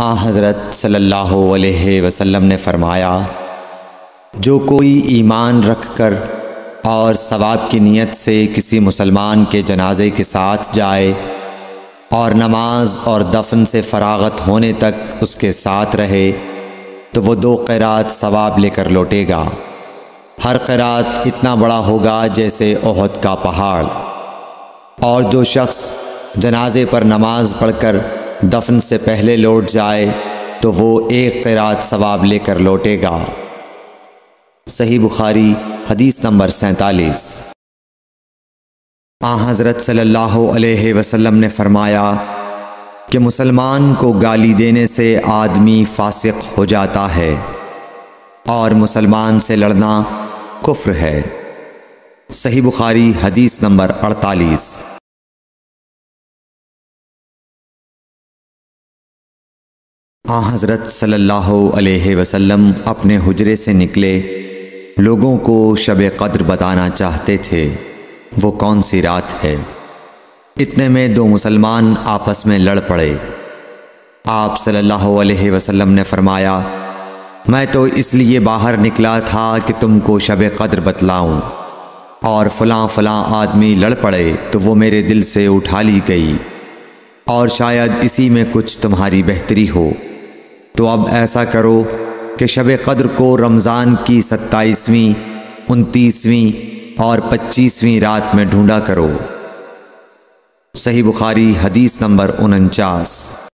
حضرت صلی اللہ علیہ وسلم نے فرمایا، جو کوئی ایمان رکھ کر اور ثواب کی نیت سے کسی مسلمان کے جنازے کے ساتھ جائے اور نماز اور دفن سے فراغت ہونے تک اس کے ساتھ رہے تو وہ 2 قرات ثواب لے کر لوٹے گا۔ ہر قرات اتنا بڑا ہوگا جیسے احد کا پہاڑ۔ اور جو شخص جنازے پر نماز پڑھ کر دفن سے پہلے لوٹ جائے تو وہ 1 قرات ثواب لے کر لوٹے گا۔ صحیح بخاری حدیث نمبر 47۔ حضرت صلی اللہ علیہ وسلم نے فرمایا کہ مسلمان کو گالی دینے سے آدمی فاسق ہو جاتا ہے اور مسلمان سے لڑنا کفر ہے۔ صحیح بخاری حدیث نمبر 48۔ حضرت صلی اللہ علیہ وسلم اپنے حجرے سے نکلے، لوگوں کو شب قدر بتانا چاہتے تھے وہ کون سی رات ہے۔ اتنے میں 2 مسلمان آپس میں لڑ پڑے۔ آپ صلی اللہ علیہ وسلم نے فرمایا، میں تو اس لیے باہر نکلا تھا کہ تم کو شب قدر بتلاؤں، اور فلاں فلاں آدمی لڑ پڑے تو وہ میرے دل سے اٹھا لی گئی، اور شاید اسی میں کچھ تمہاری بہتری ہو، تو اب ایسا کرو کہ شب قدر کو رمضان کی 27ویں، 29ویں اور 25ویں رات میں ڈھونڈا کرو۔ صحیح بخاری حدیث نمبر 49۔